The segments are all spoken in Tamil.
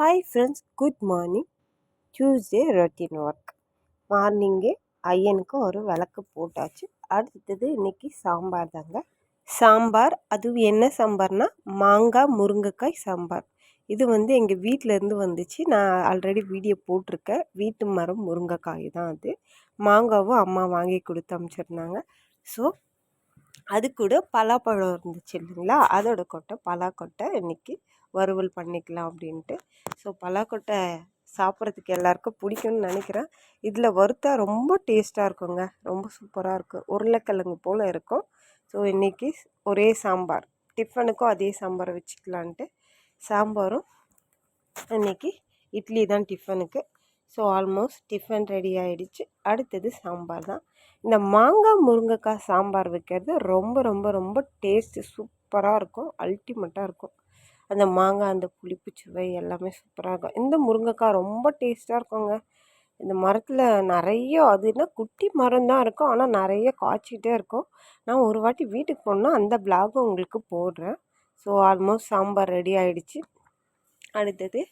Hi friends, good morning. Tuesday routine work. மார்னிங்கே ஐயனுக்கு ஒரு விளக்கு போட்டாச்சு. அடுத்தது இன்றைக்கி சாம்பார் தாங்க. சாம்பார், அதுவும் என்ன சாம்பார்னால் மாங்காய் முருங்கைக்காய் சாம்பார். இது எங்கள் வீட்டிலேருந்து வந்துச்சு. நான் ஆல்ரெடி வீடியோ போட்டிருக்கேன். வீட்டு மரம் முருங்கைக்காய் தான் அது. மாங்காவும் அம்மா வாங்கி கொடுத்து அனுப்பிச்சிருந்தாங்க. ஸோ அது கூட பலாப்பழம் இருந்துச்சு இல்லைங்களா, அதோட கொட்டை பலாக்கொட்டை இன்றைக்கி வறுவல் பண்ணிக்கலாம் அப்படின்ட்டு. ஸோ பலாக்கொட்டை சாப்பிட்றதுக்கு எல்லாருக்கும் பிடிக்கும்னு நினைக்கிறேன். இதில் வறுத்தா ரொம்ப டேஸ்ட்டாக இருக்குங்க, ரொம்ப சூப்பராக இருக்கும், உருளைக்கிழங்கு போல் இருக்கும். ஸோ இன்றைக்கி ஒரே சாம்பார், டிஃபனுக்கும் அதே சாம்பாரை வச்சுக்கலான்ட்டு சாம்பாரும். இன்றைக்கி இட்லி தான் டிஃபனுக்கு. ஸோ ஆல்மோஸ்ட் டிஃபன் ரெடி ஆகிடுச்சு. அடுத்தது சாம்பார் தான். இந்த மாங்காய் முருங்கைக்காய் சாம்பார் வைக்கிறது ரொம்ப ரொம்ப ரொம்ப டேஸ்ட்டு சூப்பராக இருக்கும், அல்டிமேட்டாக இருக்கும். அந்த மாங்காய் அந்த புளிப்பு சுவை எல்லாமே சூப்பராக இருக்கும். இந்த முருங்கைக்காய் ரொம்ப டேஸ்ட்டாக இருக்குங்க. இந்த மரத்தில் நிறைய, அதுனா குட்டி மரம் தான் இருக்கும், ஆனால் நிறைய காய்ச்சிக்கிட்டே இருக்கும். நான் ஒரு வாட்டி வீட்டுக்கு போனால் அந்த பிளாகும் உங்களுக்கு போடுறேன். ஸோ ஆல்மோஸ்ட் சாம்பார் ரெடி ஆகிடுச்சு. அடுத்தது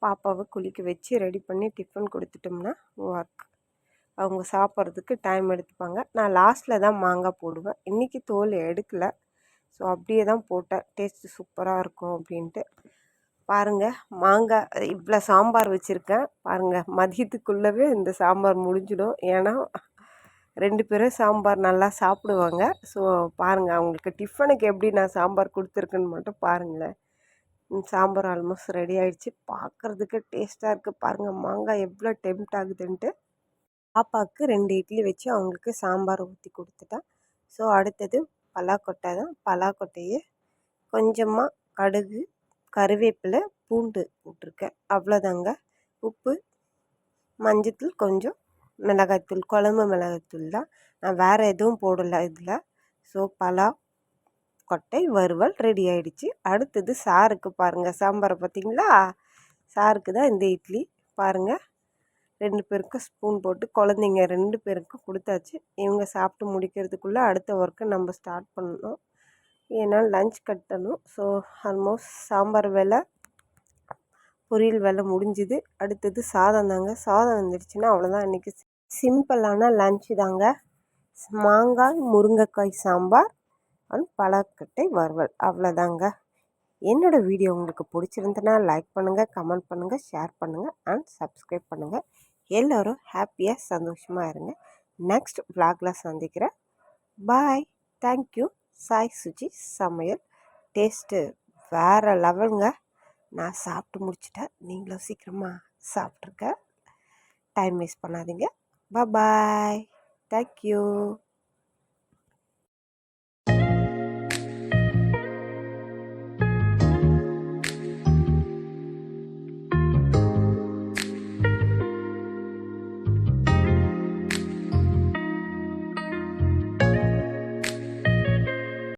பாப்பாவை குளிக்க வச்சு ரெடி பண்ணி டிஃபன் கொடுத்துட்டோம்னா ஒர்க். அவங்க சாப்பிட்றதுக்கு டைம் எடுத்துப்பாங்க. நான் லாஸ்ட்டில் தான் மாங்காய் போடுவேன். இன்றைக்கி தோல் எடுக்கலை, ஸோ அப்படியே தான் போட்டேன். டேஸ்ட்டு சூப்பராக இருக்கும் அப்படின்ட்டு. பாருங்கள், மாங்காய் இவ்வளோ சாம்பார் வச்சுருக்கேன் பாருங்கள். மதியத்துக்குள்ளவே இந்த சாம்பார் முடிஞ்சிடும். ஏன்னா 2 பேரும் சாம்பார் நல்லா சாப்பிடுவாங்க. ஸோ பாருங்கள், அவங்களுக்கு டிஃபனுக்கு எப்படி நான் சாம்பார் கொடுத்துருக்குன்னு மட்டும் பாருங்களேன். சாம்பார் ஆல்மோஸ்ட் ரெடி ஆகிடுச்சு. பார்க்குறதுக்கு டேஸ்ட்டாக இருக்குது. பாருங்கள் மாங்காய் எவ்வளோ டெம்ப்ட் ஆகுதுன்ட்டு. பாப்பாவுக்கு 2 இட்லி வச்சு அவங்களுக்கு சாம்பார் ஊற்றி கொடுத்துட்டேன். ஸோ அடுத்தது பலாக்கொட்டை தான். பலாக்கொட்டையை கொஞ்சமாக கடுகு, கருவேப்பிலை, பூண்டு போட்டிருக்கேன். அவ்வளோதாங்க. உப்பு, மஞ்சத்தூள், கொஞ்சம் மிளகாய்த்தூள், குழம்பு மிளகாய்த்தூள் தான். நான் வேறு எதுவும் போடலை இதில். ஸோ கொட்டை வறுவல் ரெடி ஆகிடுச்சு. அடுத்தது சாருக்கு பாருங்கள், சாம்பாரை பார்த்திங்களா, சாருக்கு தான் இந்த இட்லி. பாருங்கள், 2 பேருக்கும் ஸ்பூன் போட்டு குழந்தைங்க 2 பேருக்கும் கொடுத்தாச்சு. இவங்க சாப்பிட்டு முடிக்கிறதுக்குள்ளே அடுத்த ஒர்க்கை நம்ம ஸ்டார்ட் பண்ணணும். ஏன்னா லஞ்ச் கட்டணும். ஸோ ஆல்மோஸ்ட் சாம்பார் வேலை, பொரியல் வேலை முடிஞ்சுது. அடுத்தது சாதம் தாங்க. சாதம் வந்துடுச்சுன்னா அவ்வளோதான். இன்றைக்கி சிம்பிளான லஞ்சு தாங்க. மாங்காய் முருங்கைக்காய் சாம்பார் அண்ட் பலாக்கொட்டை வறுவல், அவ்வளோதாங்க. என்னோடய வீடியோ உங்களுக்கு பிடிச்சிருந்துன்னா லைக் பண்ணுங்கள், கமெண்ட் பண்ணுங்கள், ஷேர் பண்ணுங்கள் அண்ட் சப்ஸ்கிரைப் பண்ணுங்கள். எல்லோரும் ஹாப்பியாக சந்தோஷமாக இருங்க. நெக்ஸ்ட் vlogல சந்திக்கிறேன். பாய். தேங்க்யூ. சாய் சுஜி சமையல். டேஸ்ட்டு வேறு லெவலுங்க. நான் சாப்பிட்டு முடிச்சிட்டேன். நீங்களும் சீக்கிரமாக சாப்பிட்ருங்க. டைம் வேஸ்ட் பண்ணாதீங்க. பாய். தேங்க்யூ.